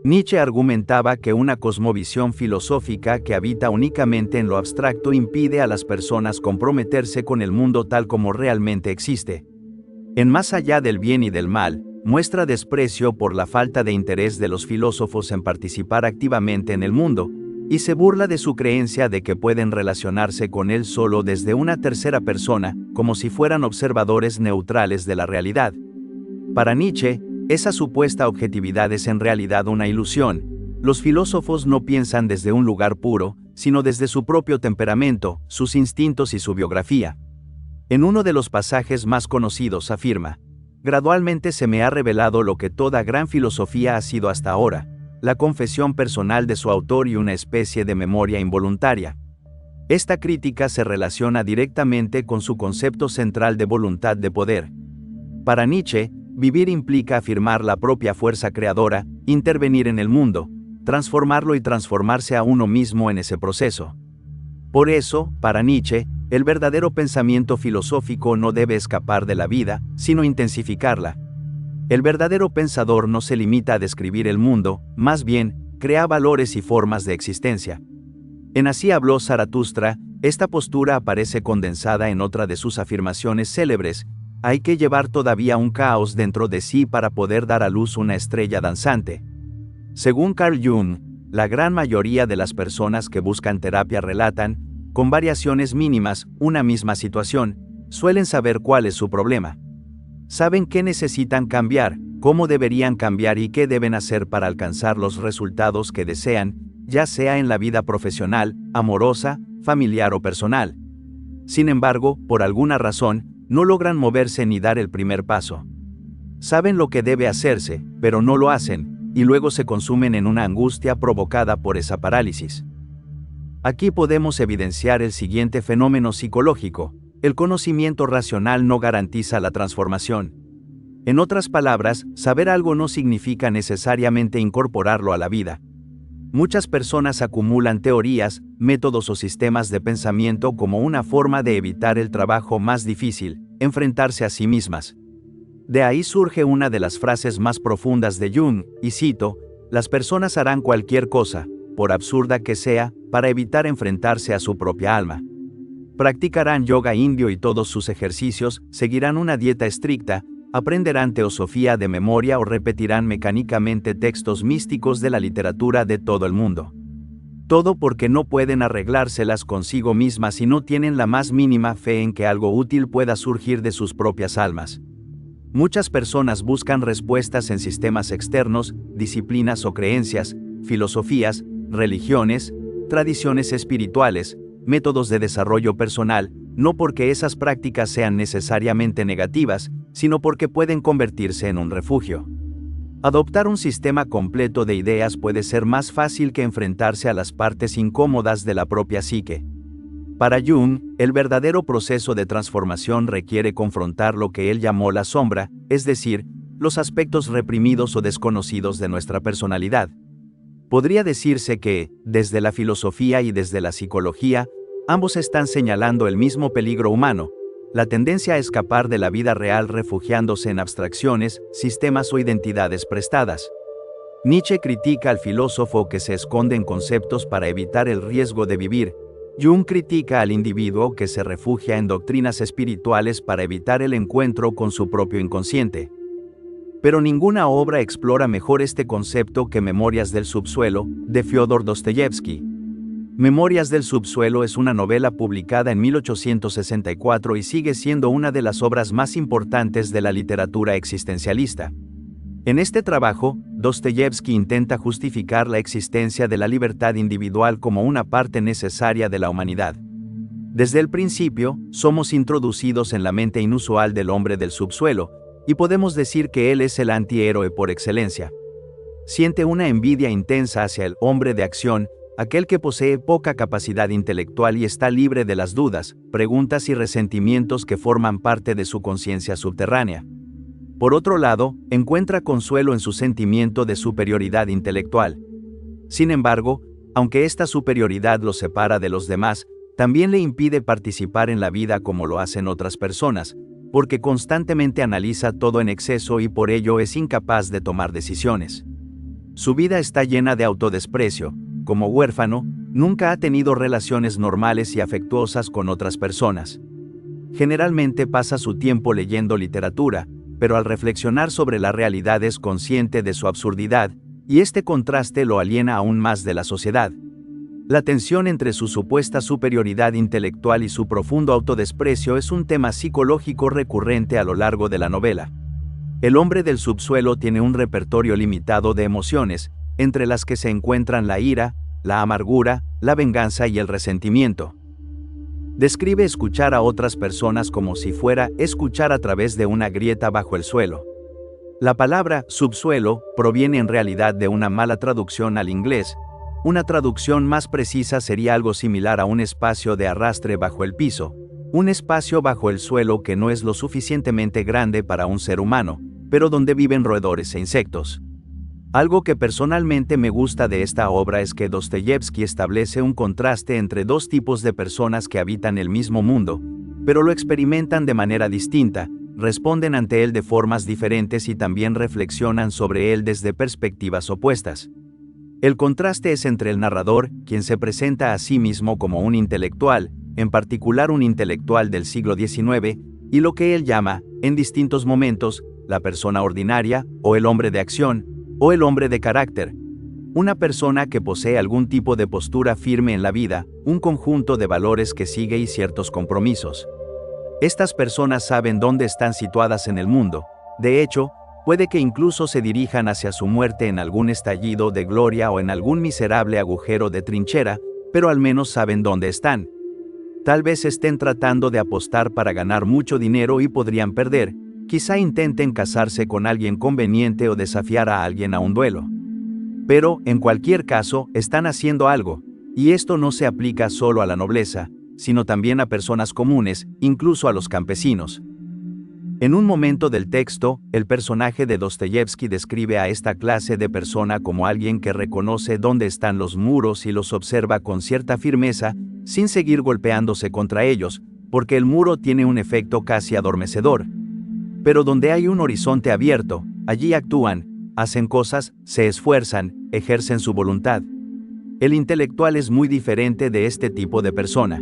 Nietzsche argumentaba que una cosmovisión filosófica que habita únicamente en lo abstracto impide a las personas comprometerse con el mundo tal como realmente existe. En Más allá del bien y del mal, muestra desprecio por la falta de interés de los filósofos en participar activamente en el mundo, y se burla de su creencia de que pueden relacionarse con él solo desde una tercera persona, como si fueran observadores neutrales de la realidad. Para Nietzsche, esa supuesta objetividad es en realidad una ilusión. Los filósofos no piensan desde un lugar puro, sino desde su propio temperamento, sus instintos y su biografía. En uno de los pasajes más conocidos afirma: gradualmente se me ha revelado lo que toda gran filosofía ha sido hasta ahora, la confesión personal de su autor y una especie de memoria involuntaria. Esta crítica se relaciona directamente con su concepto central de voluntad de poder. Para Nietzsche, vivir implica afirmar la propia fuerza creadora, intervenir en el mundo, transformarlo y transformarse a uno mismo en ese proceso. Por eso, para Nietzsche, el verdadero pensamiento filosófico no debe escapar de la vida, sino intensificarla. El verdadero pensador no se limita a describir el mundo, más bien, crea valores y formas de existencia. En Así habló Zaratustra, esta postura aparece condensada en otra de sus afirmaciones célebres: hay que llevar todavía un caos dentro de sí para poder dar a luz una estrella danzante. Según Carl Jung, la gran mayoría de las personas que buscan terapia relatan, con variaciones mínimas, una misma situación. Suelen saber cuál es su problema. Saben qué necesitan cambiar, cómo deberían cambiar y qué deben hacer para alcanzar los resultados que desean, ya sea en la vida profesional, amorosa, familiar o personal. Sin embargo, por alguna razón, no logran moverse ni dar el primer paso. Saben lo que debe hacerse, pero no lo hacen, y luego se consumen en una angustia provocada por esa parálisis. Aquí podemos evidenciar el siguiente fenómeno psicológico: el conocimiento racional no garantiza la transformación. En otras palabras, saber algo no significa necesariamente incorporarlo a la vida. Muchas personas acumulan teorías, métodos o sistemas de pensamiento como una forma de evitar el trabajo más difícil, enfrentarse a sí mismas. De ahí surge una de las frases más profundas de Jung, y cito: las personas harán cualquier cosa, por absurda que sea, para evitar enfrentarse a su propia alma. Practicarán yoga indio y todos sus ejercicios, seguirán una dieta estricta, aprenderán teosofía de memoria o repetirán mecánicamente textos místicos de la literatura de todo el mundo. Todo porque no pueden arreglárselas consigo mismas y no tienen la más mínima fe en que algo útil pueda surgir de sus propias almas. Muchas personas buscan respuestas en sistemas externos, disciplinas o creencias, filosofías, religiones, tradiciones espirituales, métodos de desarrollo personal, no porque esas prácticas sean necesariamente negativas, sino porque pueden convertirse en un refugio. Adoptar un sistema completo de ideas puede ser más fácil que enfrentarse a las partes incómodas de la propia psique. Para Jung, el verdadero proceso de transformación requiere confrontar lo que él llamó la sombra, es decir, los aspectos reprimidos o desconocidos de nuestra personalidad. Podría decirse que, desde la filosofía y desde la psicología, ambos están señalando el mismo peligro humano: la tendencia a escapar de la vida real refugiándose en abstracciones, sistemas o identidades prestadas. Nietzsche critica al filósofo que se esconde en conceptos para evitar el riesgo de vivir. Jung critica al individuo que se refugia en doctrinas espirituales para evitar el encuentro con su propio inconsciente. Pero ninguna obra explora mejor este concepto que Memorias del subsuelo, de Fyodor Dostoyevsky. Memorias del subsuelo es una novela publicada en 1864 y sigue siendo una de las obras más importantes de la literatura existencialista. En este trabajo, Dostoyevsky intenta justificar la existencia de la libertad individual como una parte necesaria de la humanidad. Desde el principio, somos introducidos en la mente inusual del hombre del subsuelo, y podemos decir que él es el antihéroe por excelencia. Siente una envidia intensa hacia el hombre de acción, aquel que posee poca capacidad intelectual y está libre de las dudas, preguntas y resentimientos que forman parte de su conciencia subterránea. Por otro lado, encuentra consuelo en su sentimiento de superioridad intelectual. Sin embargo, aunque esta superioridad lo separa de los demás, también le impide participar en la vida como lo hacen otras personas, porque constantemente analiza todo en exceso y por ello es incapaz de tomar decisiones. Su vida está llena de autodesprecio. Como huérfano, nunca ha tenido relaciones normales y afectuosas con otras personas. Generalmente pasa su tiempo leyendo literatura, pero al reflexionar sobre la realidad es consciente de su absurdidad, y este contraste lo aliena aún más de la sociedad. La tensión entre su supuesta superioridad intelectual y su profundo autodesprecio es un tema psicológico recurrente a lo largo de la novela. El hombre del subsuelo tiene un repertorio limitado de emociones, entre las que se encuentran la ira, la amargura, la venganza y el resentimiento. Describe escuchar a otras personas como si fuera escuchar a través de una grieta bajo el suelo. La palabra subsuelo proviene en realidad de una mala traducción al inglés. Una traducción más precisa sería algo similar a un espacio de arrastre bajo el piso, un espacio bajo el suelo que no es lo suficientemente grande para un ser humano, pero donde viven roedores e insectos. Algo que personalmente me gusta de esta obra es que Dostoyevski establece un contraste entre dos tipos de personas que habitan el mismo mundo, pero lo experimentan de manera distinta, responden ante él de formas diferentes y también reflexionan sobre él desde perspectivas opuestas. El contraste es entre el narrador, quien se presenta a sí mismo como un intelectual, en particular un intelectual del siglo XIX, y lo que él llama, en distintos momentos, la persona ordinaria, o el hombre de acción, o el hombre de carácter. Una persona que posee algún tipo de postura firme en la vida, un conjunto de valores que sigue y ciertos compromisos. Estas personas saben dónde están situadas en el mundo. De hecho, puede que incluso se dirijan hacia su muerte en algún estallido de gloria o en algún miserable agujero de trinchera, pero al menos saben dónde están. Tal vez estén tratando de apostar para ganar mucho dinero y podrían perder, quizá intenten casarse con alguien conveniente o desafiar a alguien a un duelo. Pero, en cualquier caso, están haciendo algo, y esto no se aplica solo a la nobleza, sino también a personas comunes, incluso a los campesinos. En un momento del texto, el personaje de Dostoyevski describe a esta clase de persona como alguien que reconoce dónde están los muros y los observa con cierta firmeza, sin seguir golpeándose contra ellos, porque el muro tiene un efecto casi adormecedor. Pero donde hay un horizonte abierto, allí actúan, hacen cosas, se esfuerzan, ejercen su voluntad. El intelectual es muy diferente de este tipo de persona.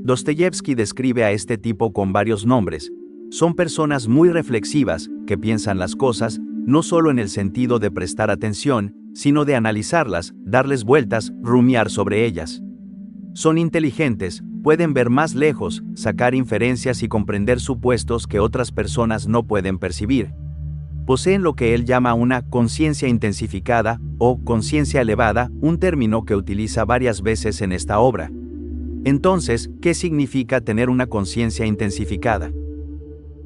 Dostoyevski describe a este tipo con varios nombres. Son personas muy reflexivas, que piensan las cosas, no solo en el sentido de prestar atención, sino de analizarlas, darles vueltas, rumiar sobre ellas. Son inteligentes, pueden ver más lejos, sacar inferencias y comprender supuestos que otras personas no pueden percibir. Poseen lo que él llama una conciencia intensificada, o conciencia elevada, un término que utiliza varias veces en esta obra. Entonces, ¿qué significa tener una conciencia intensificada?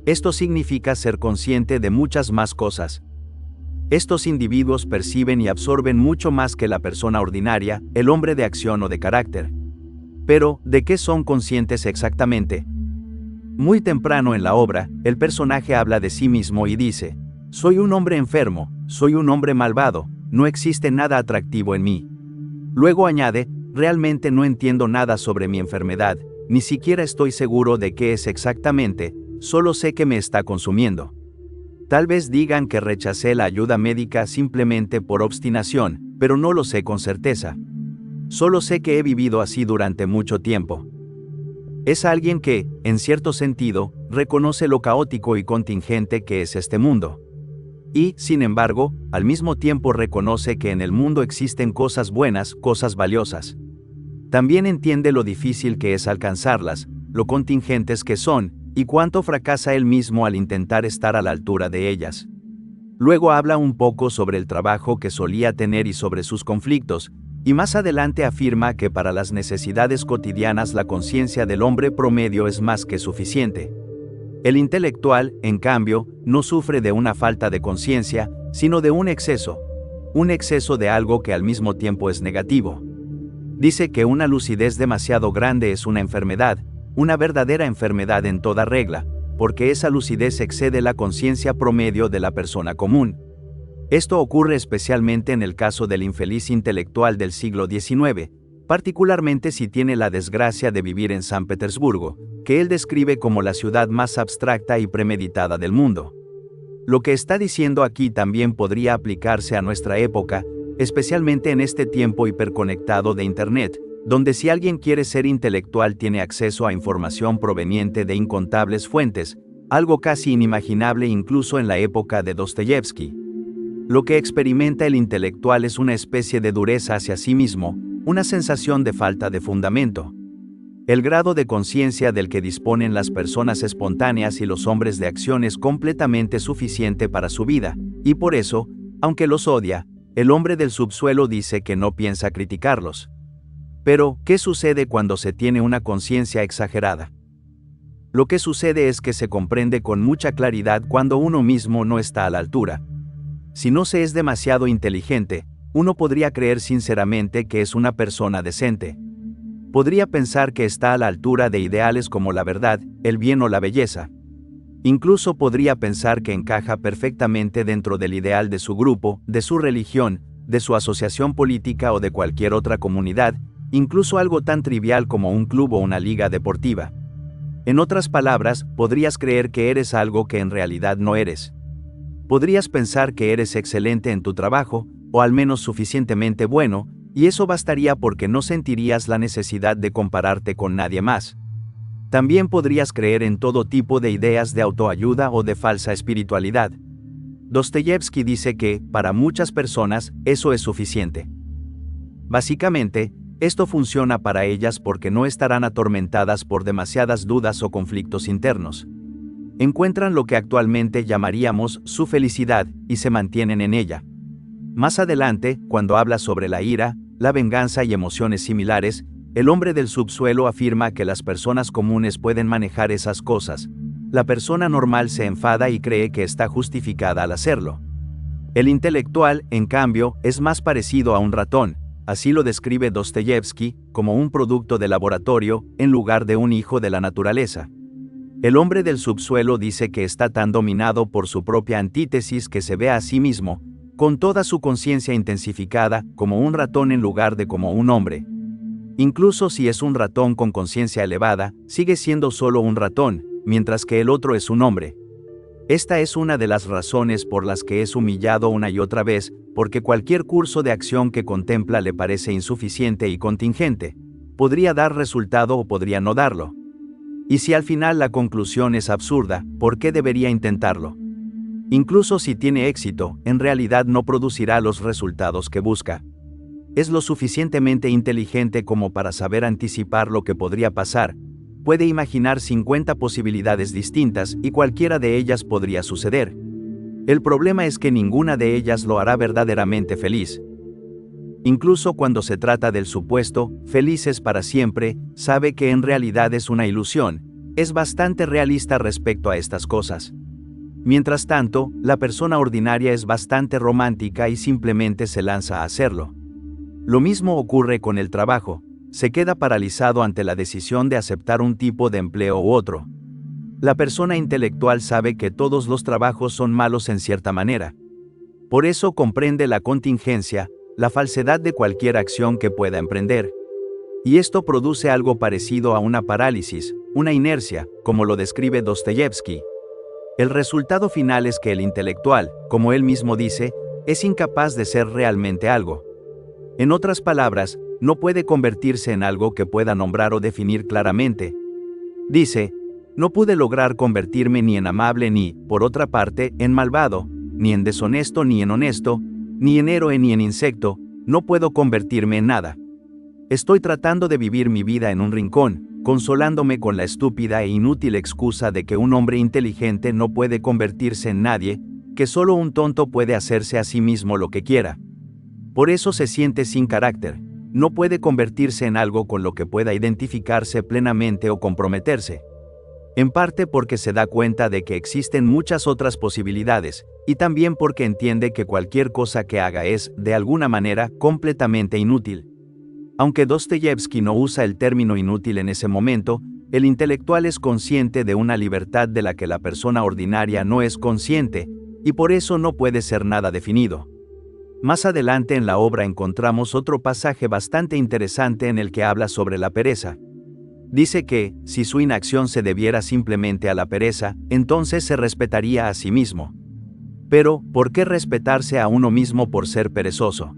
Esto significa ser consciente de muchas más cosas. Estos individuos perciben y absorben mucho más que la persona ordinaria, el hombre de acción o de carácter. Pero, ¿de qué son conscientes exactamente? Muy temprano en la obra, el personaje habla de sí mismo y dice: «Soy un hombre enfermo, soy un hombre malvado, no existe nada atractivo en mí». Luego añade: «Realmente no entiendo nada sobre mi enfermedad, ni siquiera estoy seguro de qué es exactamente, solo sé que me está consumiendo». Tal vez digan que rechacé la ayuda médica simplemente por obstinación, pero no lo sé con certeza. Solo sé que he vivido así durante mucho tiempo. Es alguien que, en cierto sentido, reconoce lo caótico y contingente que es este mundo. Y, sin embargo, al mismo tiempo reconoce que en el mundo existen cosas buenas, cosas valiosas. También entiende lo difícil que es alcanzarlas, lo contingentes que son, y cuánto fracasa él mismo al intentar estar a la altura de ellas. Luego habla un poco sobre el trabajo que solía tener y sobre sus conflictos, y más adelante afirma que para las necesidades cotidianas la conciencia del hombre promedio es más que suficiente. El intelectual, en cambio, no sufre de una falta de conciencia, sino de un exceso de algo que al mismo tiempo es negativo. Dice que una lucidez demasiado grande es una enfermedad, una verdadera enfermedad en toda regla, porque esa lucidez excede la conciencia promedio de la persona común. Esto ocurre especialmente en el caso del infeliz intelectual del siglo XIX, particularmente si tiene la desgracia de vivir en San Petersburgo, que él describe como la ciudad más abstracta y premeditada del mundo. Lo que está diciendo aquí también podría aplicarse a nuestra época, especialmente en este tiempo hiperconectado de Internet, donde si alguien quiere ser intelectual tiene acceso a información proveniente de incontables fuentes, algo casi inimaginable incluso en la época de Dostoyevsky. Lo que experimenta el intelectual es una especie de dureza hacia sí mismo, una sensación de falta de fundamento. El grado de conciencia del que disponen las personas espontáneas y los hombres de acción es completamente suficiente para su vida, y por eso, aunque los odia, el hombre del subsuelo dice que no piensa criticarlos. Pero, ¿qué sucede cuando se tiene una conciencia exagerada? Lo que sucede es que se comprende con mucha claridad cuando uno mismo no está a la altura. Si no se es demasiado inteligente, uno podría creer sinceramente que es una persona decente. Podría pensar que está a la altura de ideales como la verdad, el bien o la belleza. Incluso podría pensar que encaja perfectamente dentro del ideal de su grupo, de su religión, de su asociación política o de cualquier otra comunidad, incluso algo tan trivial como un club o una liga deportiva. En otras palabras, podrías creer que eres algo que en realidad no eres. Podrías pensar que eres excelente en tu trabajo, o al menos suficientemente bueno, y eso bastaría porque no sentirías la necesidad de compararte con nadie más. También podrías creer en todo tipo de ideas de autoayuda o de falsa espiritualidad. Dostoyevsky dice que, para muchas personas, eso es suficiente. Básicamente, esto funciona para ellas porque no estarán atormentadas por demasiadas dudas o conflictos internos. Encuentran lo que actualmente llamaríamos su felicidad y se mantienen en ella. Más adelante, cuando habla sobre la ira, la venganza y emociones similares, el hombre del subsuelo afirma que las personas comunes pueden manejar esas cosas. La persona normal se enfada y cree que está justificada al hacerlo. El intelectual, en cambio, es más parecido a un ratón, así lo describe Dostoyevsky, como un producto de laboratorio, en lugar de un hijo de la naturaleza. El hombre del subsuelo dice que está tan dominado por su propia antítesis que se ve a sí mismo, con toda su conciencia intensificada, como un ratón en lugar de como un hombre. Incluso si es un ratón con conciencia elevada, sigue siendo solo un ratón, mientras que el otro es un hombre. Esta es una de las razones por las que es humillado una y otra vez, porque cualquier curso de acción que contempla le parece insuficiente y contingente. Podría dar resultado o podría no darlo. Y si al final la conclusión es absurda, ¿por qué debería intentarlo? Incluso si tiene éxito, en realidad no producirá los resultados que busca. Es lo suficientemente inteligente como para saber anticipar lo que podría pasar. Puede imaginar 50 posibilidades distintas y cualquiera de ellas podría suceder. El problema es que ninguna de ellas lo hará verdaderamente feliz. Incluso cuando se trata del supuesto, felices para siempre, sabe que en realidad es una ilusión. Es bastante realista respecto a estas cosas. Mientras tanto, la persona ordinaria es bastante romántica y simplemente se lanza a hacerlo. Lo mismo ocurre con el trabajo. Se queda paralizado ante la decisión de aceptar un tipo de empleo u otro. La persona intelectual sabe que todos los trabajos son malos en cierta manera. Por eso comprende la contingencia, la falsedad de cualquier acción que pueda emprender. Y esto produce algo parecido a una parálisis, una inercia, como lo describe Dostoyevsky. El resultado final es que el intelectual, como él mismo dice, es incapaz de ser realmente algo. En otras palabras, no puede convertirse en algo que pueda nombrar o definir claramente. Dice, no pude lograr convertirme ni en amable ni, por otra parte, en malvado, ni en deshonesto ni en honesto, ni en héroe ni en insecto, no puedo convertirme en nada. Estoy tratando de vivir mi vida en un rincón, consolándome con la estúpida e inútil excusa de que un hombre inteligente no puede convertirse en nadie, que solo un tonto puede hacerse a sí mismo lo que quiera. Por eso se siente sin carácter, no puede convertirse en algo con lo que pueda identificarse plenamente o comprometerse. En parte porque se da cuenta de que existen muchas otras posibilidades, y también porque entiende que cualquier cosa que haga es, de alguna manera, completamente inútil. Aunque Dostoyevsky no usa el término inútil en ese momento, el intelectual es consciente de una libertad de la que la persona ordinaria no es consciente, y por eso no puede ser nada definido. Más adelante en la obra encontramos otro pasaje bastante interesante en el que habla sobre la pereza. Dice que, si su inacción se debiera simplemente a la pereza, entonces se respetaría a sí mismo. Pero, ¿por qué respetarse a uno mismo por ser perezoso?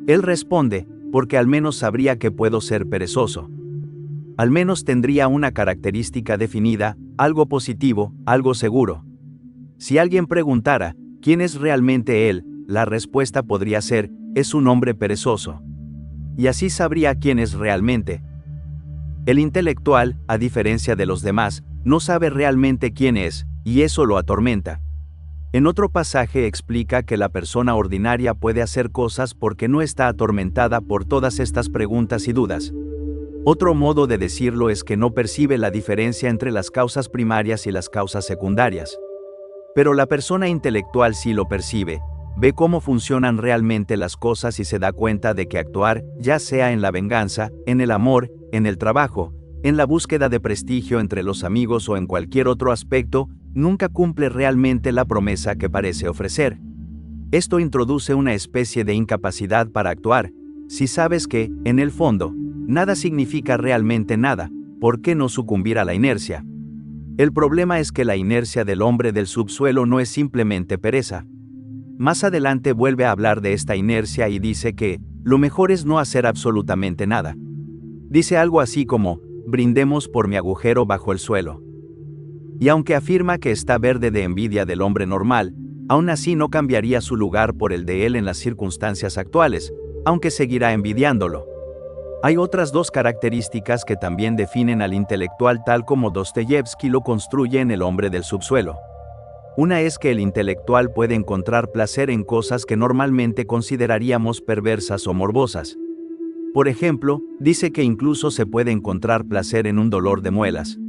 Él responde, porque al menos sabría que puedo ser perezoso. Al menos tendría una característica definida, algo positivo, algo seguro. Si alguien preguntara, ¿quién es realmente él?, la respuesta podría ser, es un hombre perezoso. Y así sabría quién es realmente. El intelectual, a diferencia de los demás, no sabe realmente quién es, y eso lo atormenta. En otro pasaje explica que la persona ordinaria puede hacer cosas porque no está atormentada por todas estas preguntas y dudas. Otro modo de decirlo es que no percibe la diferencia entre las causas primarias y las causas secundarias. Pero la persona intelectual sí lo percibe, ve cómo funcionan realmente las cosas y se da cuenta de que actuar, ya sea en la venganza, en el amor, en el trabajo, en la búsqueda de prestigio entre los amigos o en cualquier otro aspecto, nunca cumple realmente la promesa que parece ofrecer. Esto introduce una especie de incapacidad para actuar. Si sabes que, en el fondo, nada significa realmente nada, ¿por qué no sucumbir a la inercia? El problema es que la inercia del hombre del subsuelo no es simplemente pereza. Más adelante vuelve a hablar de esta inercia y dice que, lo mejor es no hacer absolutamente nada. Dice algo así como, brindemos por mi agujero bajo el suelo. Y aunque afirma que está verde de envidia del hombre normal, aún así no cambiaría su lugar por el de él en las circunstancias actuales, aunque seguirá envidiándolo. Hay otras dos características que también definen al intelectual tal como Dostoyevsky lo construye en El hombre del subsuelo. Una es que el intelectual puede encontrar placer en cosas que normalmente consideraríamos perversas o morbosas. Por ejemplo, dice que incluso se puede encontrar placer en un dolor de muelas.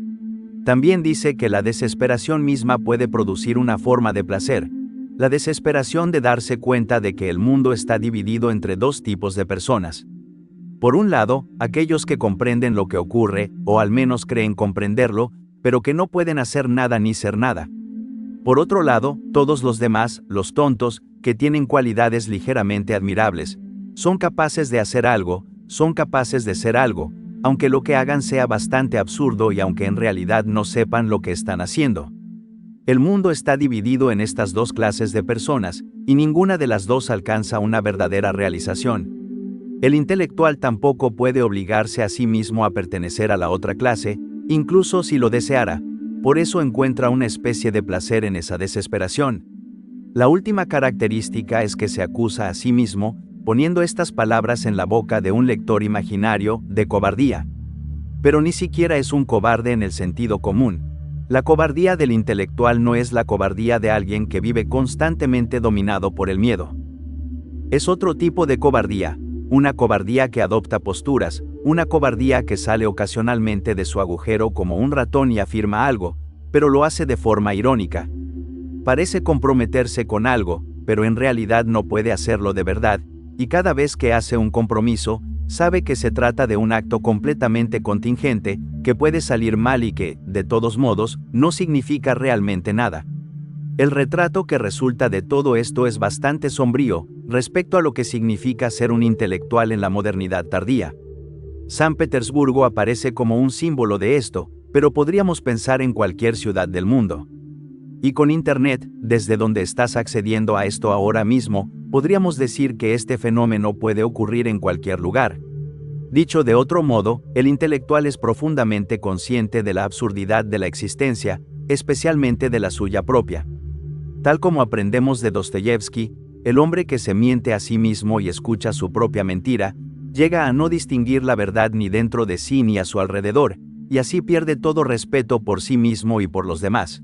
También dice que la desesperación misma puede producir una forma de placer, la desesperación de darse cuenta de que el mundo está dividido entre dos tipos de personas. Por un lado, aquellos que comprenden lo que ocurre, o al menos creen comprenderlo, pero que no pueden hacer nada ni ser nada. Por otro lado, todos los demás, los tontos, que tienen cualidades ligeramente admirables, son capaces de hacer algo, son capaces de ser algo, aunque lo que hagan sea bastante absurdo y aunque en realidad no sepan lo que están haciendo. El mundo está dividido en estas dos clases de personas, y ninguna de las dos alcanza una verdadera realización. El intelectual tampoco puede obligarse a sí mismo a pertenecer a la otra clase, incluso si lo deseara, por eso encuentra una especie de placer en esa desesperación. La última característica es que se acusa a sí mismo, poniendo estas palabras en la boca de un lector imaginario, de cobardía. Pero ni siquiera es un cobarde en el sentido común. La cobardía del intelectual no es la cobardía de alguien que vive constantemente dominado por el miedo. Es otro tipo de cobardía, una cobardía que adopta posturas, una cobardía que sale ocasionalmente de su agujero como un ratón y afirma algo, pero lo hace de forma irónica. Parece comprometerse con algo, pero en realidad no puede hacerlo de verdad, y cada vez que hace un compromiso, sabe que se trata de un acto completamente contingente, que puede salir mal y que, de todos modos, no significa realmente nada. El retrato que resulta de todo esto es bastante sombrío, respecto a lo que significa ser un intelectual en la modernidad tardía. San Petersburgo aparece como un símbolo de esto, pero podríamos pensar en cualquier ciudad del mundo. Y con Internet, desde donde estás accediendo a esto ahora mismo, podríamos decir que este fenómeno puede ocurrir en cualquier lugar. Dicho de otro modo, el intelectual es profundamente consciente de la absurdidad de la existencia, especialmente de la suya propia. Tal como aprendemos de Dostoyevsky, el hombre que se miente a sí mismo y escucha su propia mentira, llega a no distinguir la verdad ni dentro de sí ni a su alrededor, y así pierde todo respeto por sí mismo y por los demás.